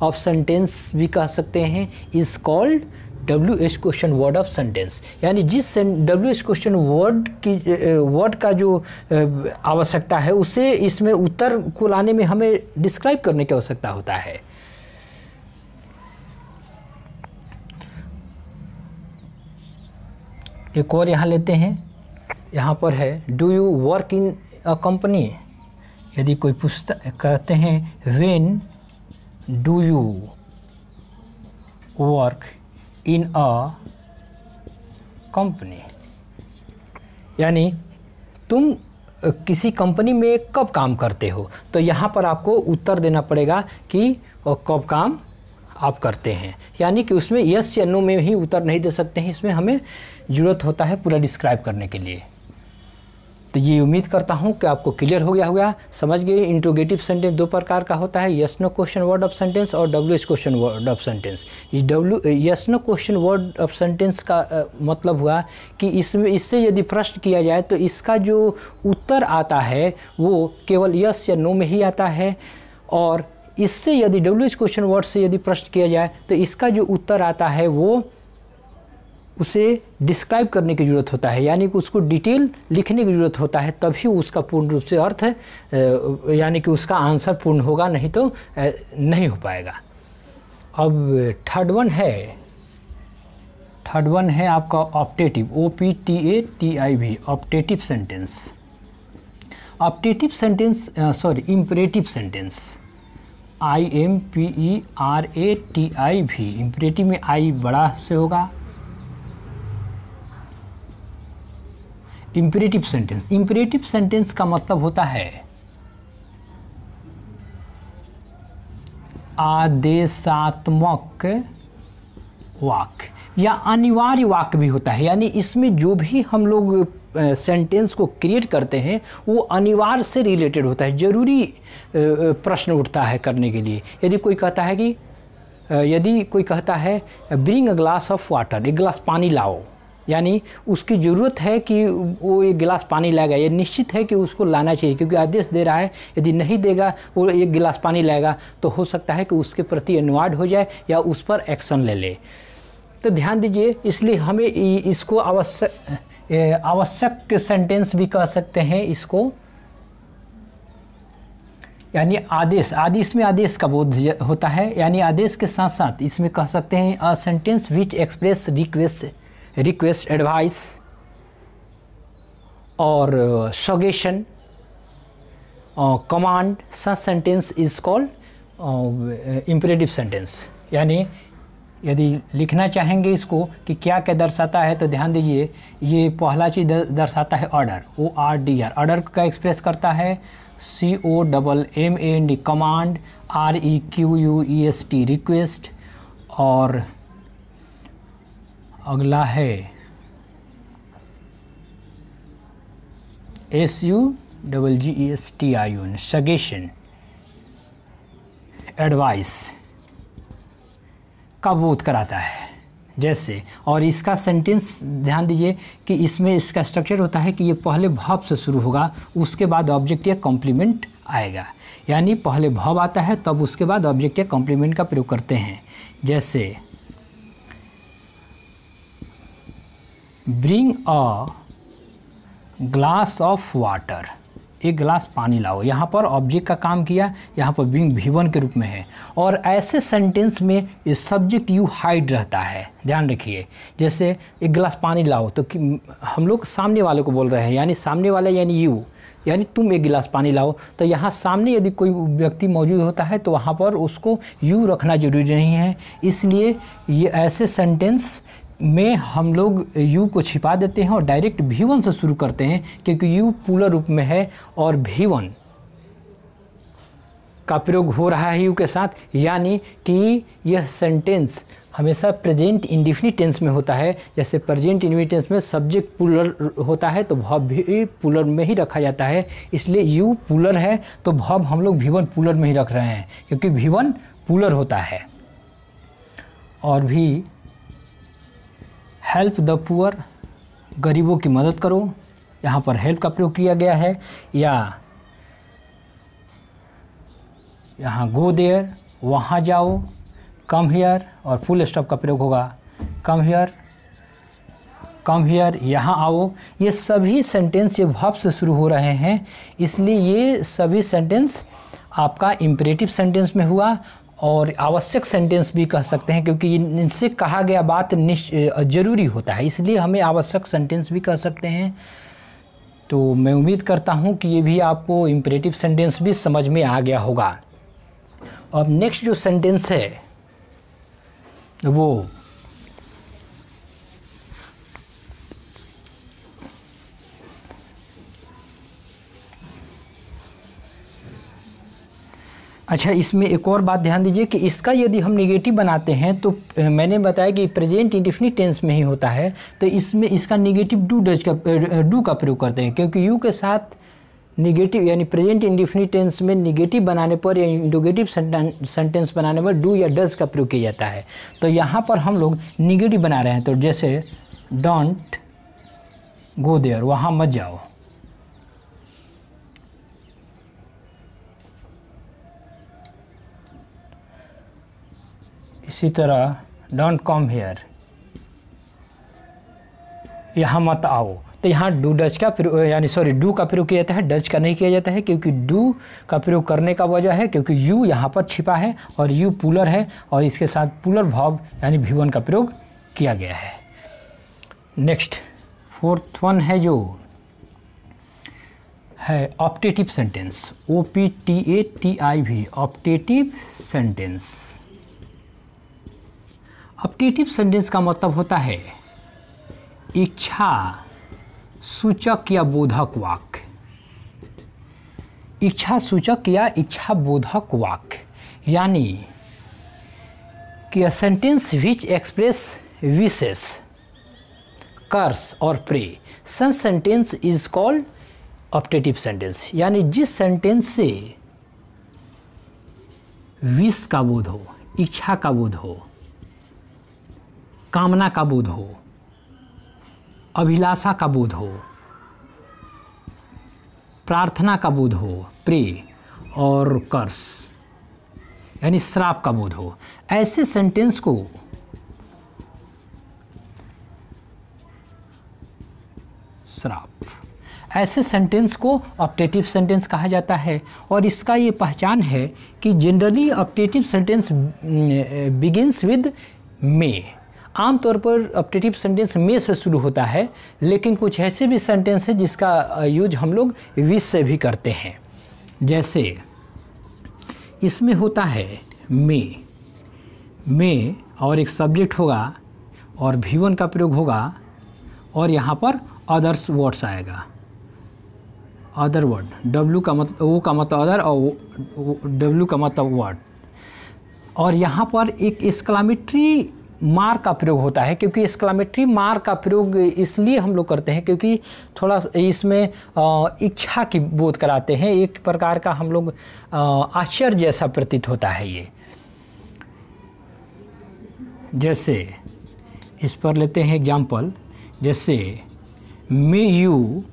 of sentence भी कह सकते हैं, is called WH question word of sentence। यानी जिस WH question word का जो आवश्यकता है उसे इसमें उत्तर को लाने में हमें डिस्क्राइब करने की आवश्यकता होता है। एक और यहाँ लेते हैं, यहाँ पर है do you work in a company, यदि कोई पुस्तक कहते हैं when do you work in a company, यानी तुम किसी कंपनी में कब काम करते हो, तो यहाँ पर आपको उत्तर देना पड़ेगा कि कब काम आप करते हैं, यानी कि उसमें यस या नो में ही उत्तर नहीं दे सकते हैं, इसमें हमें ज़रूरत होता है पूरा डिस्क्राइब करने के लिए। तो ये उम्मीद करता हूँ कि आपको क्लियर हो गया होगा, समझ गए। इंट्रोगेटिव सेंटेंस दो प्रकार का होता है, yes no question word of sentence और WH question word of sentence. इस yes no question word of sentence का मतलब हुआ कि इससे यदि प्रश्न किया जाए तो इसका जो उत्तर आता है वो केवल यस या नो में ही आता है, और इससे यदि WH क्वेश्चन वर्ड से यदि प्रश्न किया जाए तो इसका जो उत्तर आता है वो उसे डिस्क्राइब करने की ज़रूरत होता है, यानी कि उसको डिटेल लिखने की ज़रूरत होता है, तभी उसका पूर्ण रूप से अर्थ यानी कि उसका आंसर पूर्ण होगा, नहीं तो नहीं हो पाएगा। अब थर्ड वन है आपका optative, OPTATIV, optative sentence. Optative sentence imperative sentence. IMPERATIV, imperative में आई बड़ा से होगा। इम्परेटिव सेंटेंस, इम्परेटिव सेंटेंस का मतलब होता है आदेशात्मक वाक्य या अनिवार्य वाक्य भी होता है, यानी इसमें जो भी हम लोग सेंटेंस को क्रिएट करते हैं वो अनिवार्य से रिलेटेड होता है, जरूरी प्रश्न उठता है करने के लिए। यदि कोई कहता है bring a glass of water, एक गिलास पानी लाओ, यानी उसकी ज़रूरत है कि वो एक गिलास पानी लाएगा, ये निश्चित है कि उसको लाना चाहिए क्योंकि आदेश दे रहा है। यदि नहीं देगा, वो एक गिलास पानी लाएगा, तो हो सकता है कि उसके प्रति अनवार्ड हो जाए या उस पर एक्शन ले ले। तो ध्यान दीजिए, इसलिए हमें इसको आवश्यक सेंटेंस भी कह सकते हैं इसको, यानी आदेश में आदेश का बोध होता है, यानी आदेश के साथ साथ इसमें कह सकते हैं a sentence which express request advice और suggestion command, such sentence is called imperative sentence. यानी यदि लिखना चाहेंगे इसको कि क्या क्या दर्शाता है, तो ध्यान दीजिए, ये पहला चीज़ दर्शाता है ऑर्डर, ORDR, ऑर्डर का एक्सप्रेस करता है। COMMAND कमांड, REQUEST रिक्वेस्ट, और अगला है SUGGESTION सजेशन, एडवाइस का बोध कराता है जैसे। और इसका सेंटेंस ध्यान दीजिए कि इसमें इसका स्ट्रक्चर होता है कि ये पहले वर्ब से शुरू होगा, उसके बाद ऑब्जेक्ट या कॉम्प्लीमेंट आएगा, यानी पहले वर्ब आता है तब उसके बाद ऑब्जेक्ट या कॉम्प्लीमेंट का प्रयोग करते हैं। जैसे bring a glass of water, एक गिलास पानी लाओ, यहाँ पर ऑब्जेक्ट का काम किया, यहाँ पर ब्रिंग V1 के रूप में है। और ऐसे सेंटेंस में ये सब्जेक्ट यू हाइड रहता है, ध्यान रखिए। जैसे एक गिलास पानी लाओ, तो हम लोग सामने वाले को बोल रहे हैं, यानी सामने वाला यानी यू, यानी तुम एक गिलास पानी लाओ, तो यहाँ सामने यदि कोई व्यक्ति मौजूद होता है तो वहाँ पर उसको यू रखना जरूरी नहीं है। इसलिए ये ऐसे सेंटेंस में हम लोग यू को छिपा देते हैं और डायरेक्ट V1 से शुरू करते हैं, क्योंकि यू प्लूरल रूप में है और V1 का प्रयोग हो रहा है यू के साथ, यानी कि यह सेंटेंस हमेशा प्रेजेंट इंडेफिनिट टेंस में होता है। जैसे प्रेजेंट इंडेफिनिट टेंस में सब्जेक्ट प्लूरल होता है तो वर्ब भी प्लूरल में ही रखा जाता है, इसलिए यू प्लूरल है तो वर्ब हम लोग V1 प्लूरल में ही रख रहे हैं, क्योंकि V1 प्लूरल होता है। और भी हेल्प द पुअर, गरीबों की मदद करो, यहाँ पर हेल्प का प्रयोग किया गया है। या यहाँ गो देयर, वहाँ जाओ, कम हियर, और फुल स्टॉप का प्रयोग होगा, कम हियर, यहाँ आओ। ये सभी सेंटेंस ये वर्ब से शुरू हो रहे हैं, इसलिए ये सभी सेंटेंस आपका इम्परेटिव सेंटेंस में हुआ और आवश्यक सेंटेंस भी कह सकते हैं, क्योंकि इनसे कहा गया बात जरूरी होता है, इसलिए हमें आवश्यक सेंटेंस भी कह सकते हैं। तो मैं उम्मीद करता हूं कि ये भी आपको इम्परेटिव सेंटेंस भी समझ में आ गया होगा। अब नेक्स्ट जो सेंटेंस है वो अच्छा, इसमें एक और बात ध्यान दीजिए कि इसका यदि हम नेगेटिव बनाते हैं तो मैंने बताया कि प्रेजेंट इंडेफिनिट टेंस में ही होता है, तो इसमें इसका नेगेटिव डू का प्रयोग करते हैं, क्योंकि यू के साथ नेगेटिव यानी प्रेजेंट इंडेफिनिट टेंस में नेगेटिव बनाने पर या इंडोगेटिव सेंटेंस बनाने पर डू या डज का प्रयोग किया जाता है। तो यहाँ पर हम लोग नेगेटिव बना रहे हैं, तो जैसे डोंट गो देयर, वहाँ मत जाओ। इसी तरह डोंट कम हियर, यहाँ मत आओ। तो यहाँ डू डज का यानी डू का प्रयोग किया जाता है, डज का नहीं किया जाता है, क्योंकि डू का प्रयोग करने का वजह है क्योंकि यू यहाँ पर छिपा है और यू प्लूरल है और इसके साथ प्लूरल वर्ब यानी V1 का प्रयोग किया गया है। नेक्स्ट फोर्थ वन है जो है optative sentence, OPTATIV, optative sentence. Optative sentence का मतलब होता है इच्छा सूचक या बोधक वाक्य, इच्छा सूचक या इच्छा बोधक वाक्य, यानी कि a sentence which express wishes, curse और pray, such sentence is called optative sentence. यानी जिस सेंटेंस से विश का बोध हो, इच्छा का बोध हो, कामना का बोध हो, अभिलाषा का बोध हो, प्रार्थना का बोध हो, प्रे और कर्स यानी श्राप का बोध हो, ऐसे सेंटेंस को श्राप, ऐसे सेंटेंस को ऑप्टेटिव सेंटेंस कहा जाता है। और इसका ये पहचान है कि generally optative sentence begins with may. आमतौर पर ऑप्टेटिव सेंटेंस मे से शुरू होता है, लेकिन कुछ ऐसे भी सेंटेंस है जिसका यूज हम लोग विश से भी करते हैं। जैसे इसमें होता है मे और एक सब्जेक्ट होगा और V1 का प्रयोग होगा और यहाँ पर अदर्स वर्ड्स आएगा, अदर वर्ड, W का मतलब, O का मतलब अदर और W का मतलब वर्ड। और यहाँ पर एक एक्सक्लामेटरी मार्क का प्रयोग होता है, क्योंकि एक्सक्लामेटरी मार्क का प्रयोग इसलिए हम लोग करते हैं क्योंकि थोड़ा इसमें इच्छा की बोध कराते हैं, एक प्रकार का हम लोग आश्चर्य जैसा प्रतीत होता है ये। जैसे इस पर लेते हैं एग्जाम्पल, जैसे मे यू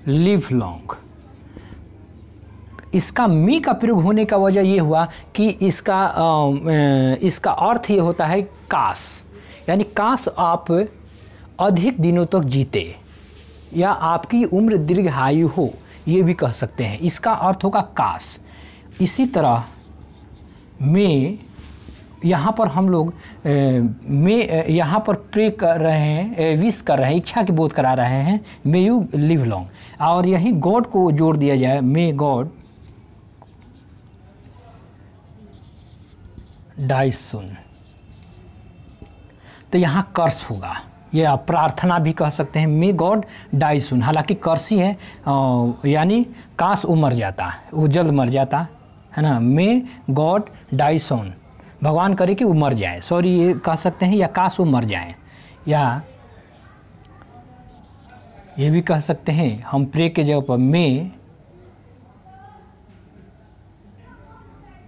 लिव लॉन्ग। इसका मे का प्रयोग होने का वजह ये हुआ कि इसका अर्थ ये होता है काश, यानी काश आप अधिक दिनों तक जीते या आपकी उम्र दीर्घायु हो, ये भी कह सकते हैं। इसका अर्थ होगा काश। इसी तरह मे, यहाँ पर हम लोग यहाँ पर प्रे कर रहे हैं, विश कर रहे हैं, इच्छा की बोध करा रहे हैं, मे यू लिव लॉन्ग, और यहीं गॉड को जोड़ दिया जाए, मे गॉड डाई सून, तो यहाँ कर्स होगा। ये आप प्रार्थना भी कह सकते हैं, मे गॉड डाई सून, हालांकि कर्स ही है, यानी काश वो मर जाता, वो जल्द मर जाता है ना। मे गॉड डाई सून, भगवान करे कि वो मर जाए, सॉरी ये कह सकते हैं, या काश वो मर जाए, या ये भी कह सकते हैं हम प्रे के जगह पर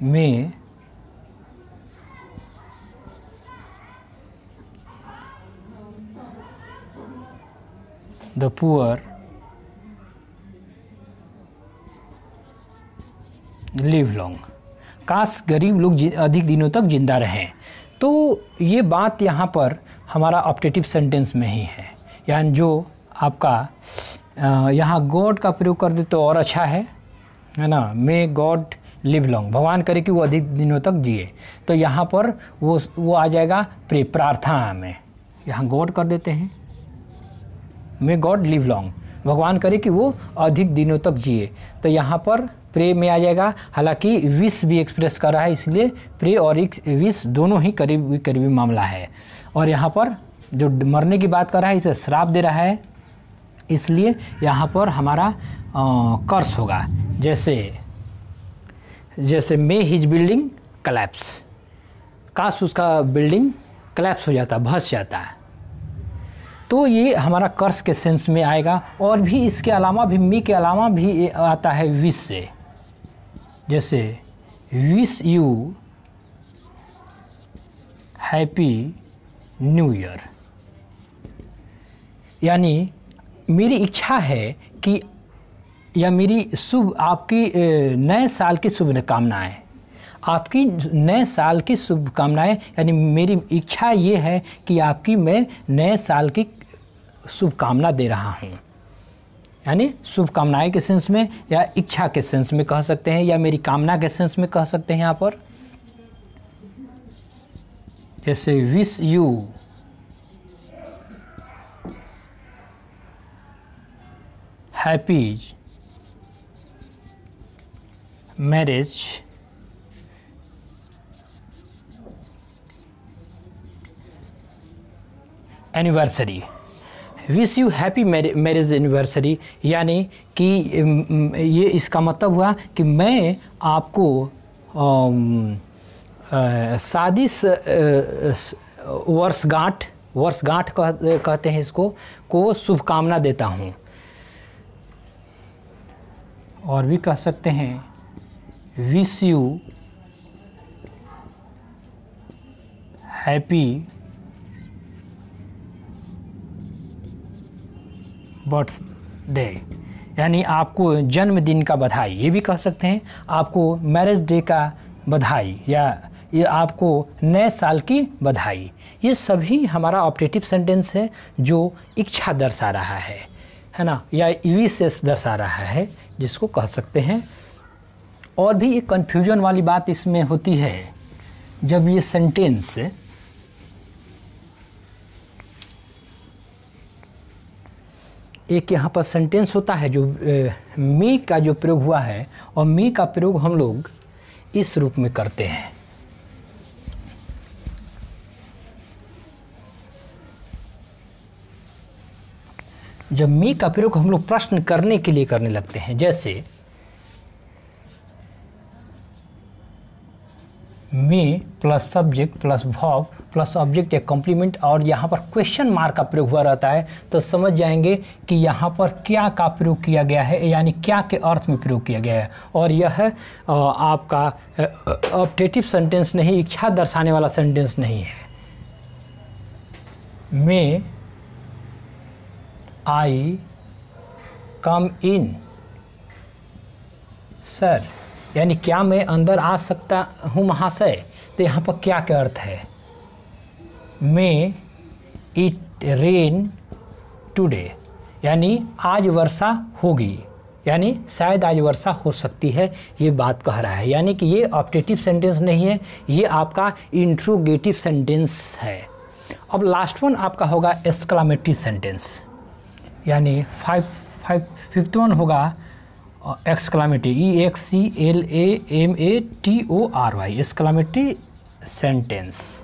मे द पुअर लिव लॉन्ग, काश गरीब लोग अधिक दिनों तक जिंदा रहें। तो ये बात यहाँ पर हमारा ऑप्टेटिव सेंटेंस में ही है, यानी जो आपका यहाँ गॉड का प्रयोग कर दे तो और अच्छा है ना। मे गॉड लिव लॉन्ग, भगवान करे कि वो अधिक दिनों तक जिए, तो यहाँ पर वो आ जाएगा प्रे, प्रार्थना में। यहाँ गॉड कर देते हैं, मे गॉड लिव लॉन्ग, भगवान करे कि वो अधिक दिनों तक जिए, तो यहाँ पर प्रे में आ जाएगा। हालांकि विश भी एक्सप्रेस कर रहा है, इसलिए प्रे और विश दोनों ही करीबी करीबी मामला है। और यहाँ पर जो मरने की बात कर रहा है, इसे श्राप दे रहा है, इसलिए यहाँ पर हमारा कर्स होगा। जैसे मे हिज बिल्डिंग कलैप्स, काश उसका बिल्डिंग कलैप्स हो जाता, धंस जाता है, तो ये हमारा कर्स के सेंस में आएगा। और भी इसके अलावा भी, मी के अलावा भी आता है विश से, जैसे wish you happy new year, यानी मेरी इच्छा है कि, या मेरी आपकी नए साल की शुभकामनाएं, आपकी नए साल की शुभकामनाएं, यानी मेरी इच्छा ये है कि आपकी मैं नए साल की शुभकामना दे रहा हूँ, यानी शुभकामनाएं के सेंस में या इच्छा के सेंस में कह सकते हैं, या मेरी कामना के सेंस में कह सकते हैं यहाँ पर। जैसे wish you happy marriage anniversary, wish you happy marriage anniversary, यानी कि ये इसका मतलब हुआ कि मैं आपको शादी वर्षगांठ कहते हैं इसको, को शुभकामना देता हूँ। और भी कह सकते हैं विश यू हैप्पी बर्थडे, यानी आपको जन्मदिन का बधाई। ये भी कह सकते हैं आपको मैरिज डे का बधाई, या ये आपको नए साल की बधाई। ये सभी हमारा ऑप्टेटिव सेंटेंस है जो इच्छा दर्शा रहा है ना, या विशेष दर्शा रहा है, जिसको कह सकते हैं। और भी एक कन्फ्यूजन वाली बात इसमें होती है, जब ये सेंटेंस एक यहाँ पर सेंटेंस होता है जो मी का जो प्रयोग हुआ है, और मी का प्रयोग हम लोग इस रूप में करते हैं। जब मी का प्रयोग हम लोग प्रश्न करने के लिए करने लगते हैं, जैसे may plus subject plus verb plus object या कॉम्प्लीमेंट, और यहाँ पर क्वेश्चन मार्क का प्रयोग हुआ रहता है, तो समझ जाएंगे कि यहाँ पर क्या का प्रयोग किया गया है, यानी क्या के अर्थ में प्रयोग किया गया है। और यह आपका ऑप्टेटिव सेंटेंस नहीं, इच्छा दर्शाने वाला सेंटेंस नहीं है। मे आई कम इन सर, यानी क्या मैं अंदर आ सकता हूँ महाशय। तो यहाँ पर क्या का अर्थ है, मे इट रेन टुडे, यानी आज वर्षा होगी, यानी शायद आज वर्षा हो सकती है, ये बात कह रहा है। यानी कि ये ऑप्टेटिव सेंटेंस नहीं है, ये आपका इंट्रोगेटिव सेंटेंस है। अब लास्ट वन आपका होगा एक्सक्लामेटरी सेंटेंस, यानी फिफ्थ वन होगा exclamatory, EXCLAMATORY, exclamatory sentence.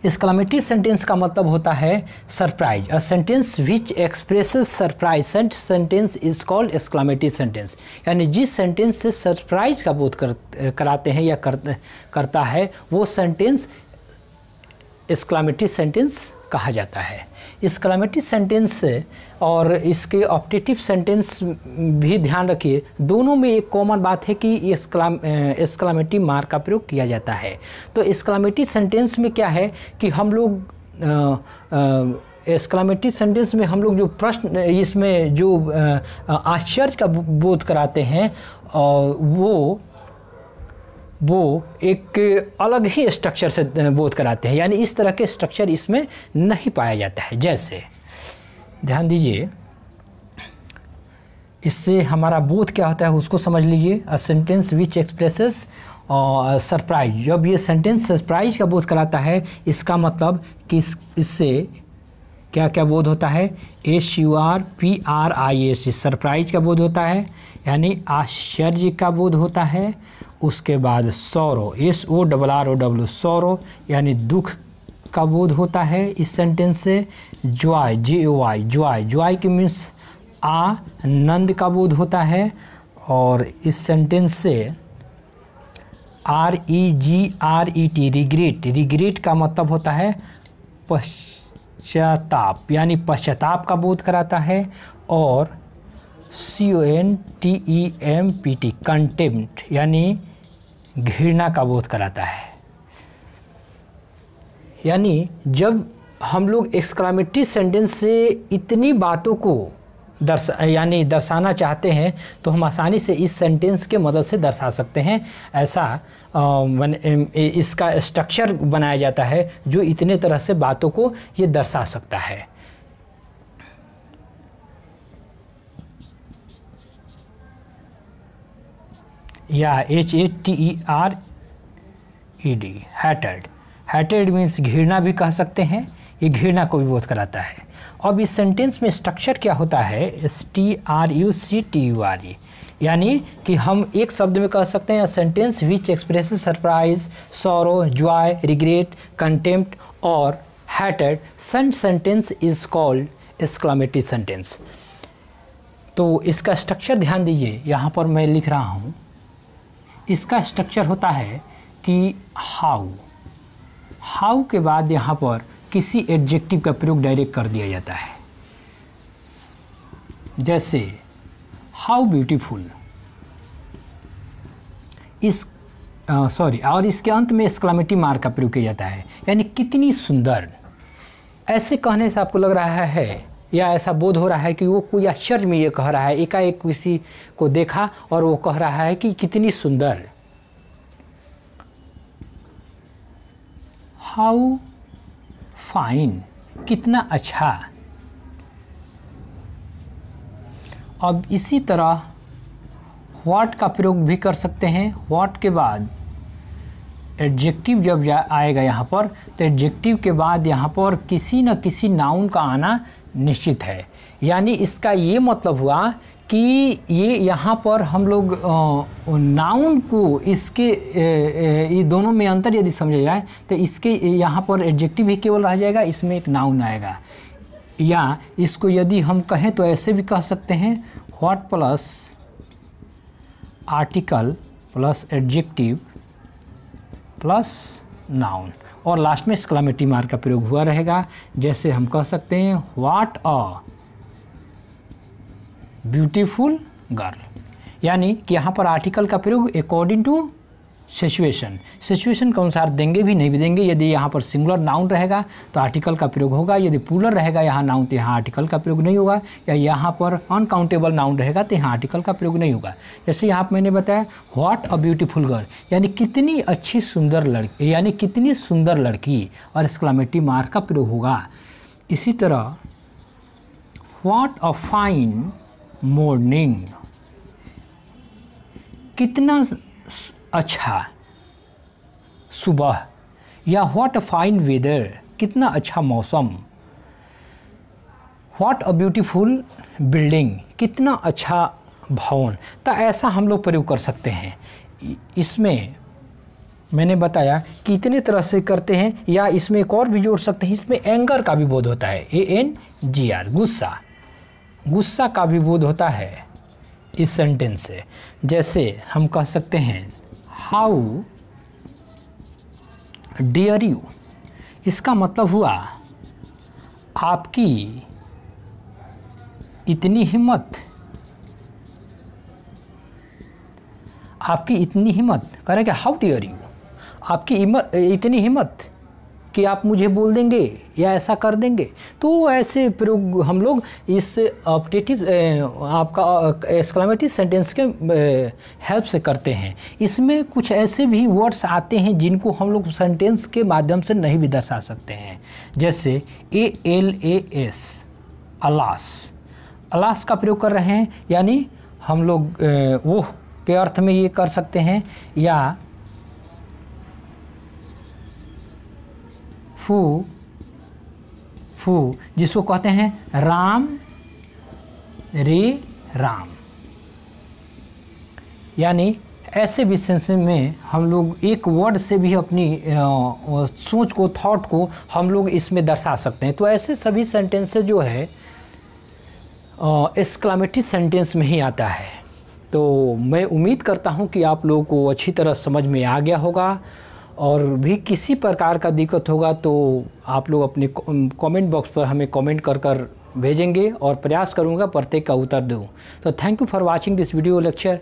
Exclamatory sentence का मतलब होता है surprise. A sentence which expresses surprise sentence is called exclamatory sentence, यानी जिस सेंटेंस से सरप्राइज का बोध कराते हैं या करता है, वो सेंटेंस एक्सक्लामेटरी सेंटेंस कहा जाता है। एक्सक्लामेटरी सेंटेंस और इसके ऑप्टेटिव सेंटेंस भी ध्यान रखिए, दोनों में एक कॉमन बात है कि एक्सक्लामेटरी मार्क का प्रयोग किया जाता है। तो एक्सक्लामेटरी सेंटेंस में क्या है कि हम लोग एक्सक्लामेटरी सेंटेंस में हम लोग जो प्रश्न, इसमें जो आश्चर्य का बोध कराते हैं, वो एक अलग ही स्ट्रक्चर से बोध कराते हैं, यानी इस तरह के स्ट्रक्चर इसमें नहीं पाया जाता है। जैसे ध्यान दीजिए, इससे हमारा बोध क्या होता है उसको समझ लीजिए। अ सेंटेंस विच एक्सप्रेसेस सरप्राइज, जब ये सेंटेंस सरप्राइज का बोध कराता है, इसका मतलब कि इससे क्या क्या बोध होता है, SURPRISE, सरप्राइज का बोध होता है, यानी आश्चर्य का बोध होता है। उसके बाद सौरो, SORROW, सौरो यानी दुख का बोध होता है इस सेंटेंस से। जॉय, JOY, जॉय की मीन्स आनंद का बोध होता है। और इस सेंटेंस से REGRET, रिग्रेट का मतलब होता है पश्चाताप, यानी पश्चाताप का बोध कराता है। और CONTEMPT, कंटेम्प्ट, यानी घृणा का बोध कराता है। यानी जब हम लोग एक्सक्लामेटरी सेंटेंस से इतनी बातों को दर्शाना चाहते हैं, तो हम आसानी से इस सेंटेंस के मदद से दर्शा सकते हैं। ऐसा इसका स्ट्रक्चर बनाया जाता है जो इतने तरह से बातों को ये दर्शा सकता है। या HATERED, हैटेड, हेटेड मीन्स घृणा भी कह सकते हैं, ये घृणा को भी बोध कराता है। अब इस सेंटेंस में स्ट्रक्चर क्या होता है, STRUCTURE, यानी कि हम एक शब्द में कह सकते हैं sentence which expresses surprise, sorrow, joy, regret, contempt और हेटेड, such sentence is called exclamatory sentence. तो इसका स्ट्रक्चर ध्यान दीजिए, यहाँ पर मैं लिख रहा हूँ, इसका स्ट्रक्चर होता है कि हाउ के बाद यहाँ पर किसी एडजेक्टिव का प्रयोग डायरेक्ट कर दिया जाता है, जैसे हाउ ब्यूटीफुल, और इसके अंत में एक्सक्लेमेटरी मार्क का प्रयोग किया जाता है, यानी कितनी सुंदर। ऐसे कहने से आपको लग रहा है या ऐसा बोध हो रहा है कि वो कोई आश्चर्य में ये कह रहा है, एकाएक किसी को देखा और वो कह रहा है कि कितनी सुंदर। हाउ फाइन, कितना अच्छा। अब इसी तरह व्हाट का प्रयोग भी कर सकते हैं। व्हाट के बाद एडजेक्टिव जब आएगा यहाँ पर, तो एडजेक्टिव के बाद यहाँ पर किसी न किसी नाउन का आना निश्चित है। यानी इसका ये मतलब हुआ कि ये यहाँ पर हम लोग नाउन को इसके ये दोनों में अंतर यदि समझा जाए तो इसके यहाँ पर एडजेक्टिव ही केवल रह जाएगा, इसमें एक नाउन आएगा। या इसको यदि हम कहें तो ऐसे भी कह सकते हैं, what plus article plus adjective plus noun, और लास्ट में एक्सक्लेमेटरी मार्क का प्रयोग हुआ रहेगा। जैसे हम कह सकते हैं व्हाट अ ब्यूटीफुल गर्ल, यानी कि यहाँ पर आर्टिकल का प्रयोग अकॉर्डिंग टू सिचुएशन के अनुसार देंगे भी नहीं भी देंगे। यदि यहाँ पर सिंगुलर नाउन रहेगा तो आर्टिकल का प्रयोग होगा, यदि प्लूरल रहेगा यहाँ नाउन तो यहाँ आर्टिकल का प्रयोग नहीं होगा, या यहाँ पर अनकाउंटेबल नाउन रहेगा तो यहाँ आर्टिकल का प्रयोग नहीं होगा। जैसे यहाँ पर मैंने बताया व्हाट अ ब्यूटीफुल गर्ल, यानी कितनी अच्छी सुंदर लड़की, यानी कितनी सुंदर लड़की, और एक्सक्लेमेटरी मार्क का प्रयोग होगा। इसी तरह व्हाट अ फाइन मॉर्निंग, कितना अच्छा सुबह, या व्हाट अ फाइन वेदर, कितना अच्छा मौसम। व्हाट अ ब्यूटीफुल बिल्डिंग, कितना अच्छा भवन। तो ऐसा हम लोग प्रयोग कर सकते हैं। इसमें मैंने बताया कि इतने तरह से करते हैं, या इसमें एक और भी जोड़ सकते हैं, इसमें एंगर का भी बोध होता है, ANGR, गुस्सा का भी बोध होता है इस सेंटेंस से। जैसे हम कह सकते हैं हाउ डेयर यू, इसका मतलब हुआ आपकी इतनी हिम्मत, कह रहे कि हाउ डेयर यू, आपकी इतनी हिम्मत कि आप मुझे बोल देंगे या ऐसा कर देंगे। तो ऐसे प्रयोग हम लोग इस ऑप्टेटिव आपका एक्सक्लेमेटरी सेंटेंस के हेल्प से करते हैं। इसमें कुछ ऐसे भी वर्ड्स आते हैं जिनको हम लोग सेंटेंस के माध्यम से नहीं भी दर्शा सकते हैं, जैसे ALAS, अलास का प्रयोग कर रहे हैं, यानी हम लोग वो के अर्थ में ये कर सकते हैं, या फू जिसको कहते हैं राम रे राम, यानी ऐसे भी सेंस में हम लोग एक वर्ड से भी अपनी सोच को, थॉट को हम लोग इसमें दर्शा सकते हैं। तो ऐसे सभी सेंटेंसेस जो है एक्सक्लेमेटरी सेंटेंस में ही आता है। तो मैं उम्मीद करता हूं कि आप लोगों को अच्छी तरह समझ में आ गया होगा, और भी किसी प्रकार का दिक्कत होगा तो आप लोग अपने कमेंट बॉक्स पर हमें कमेंट कर भेजेंगे, और प्रयास करूंगा प्रत्येक का उत्तर दूं। तो thank you for watching this video lecture.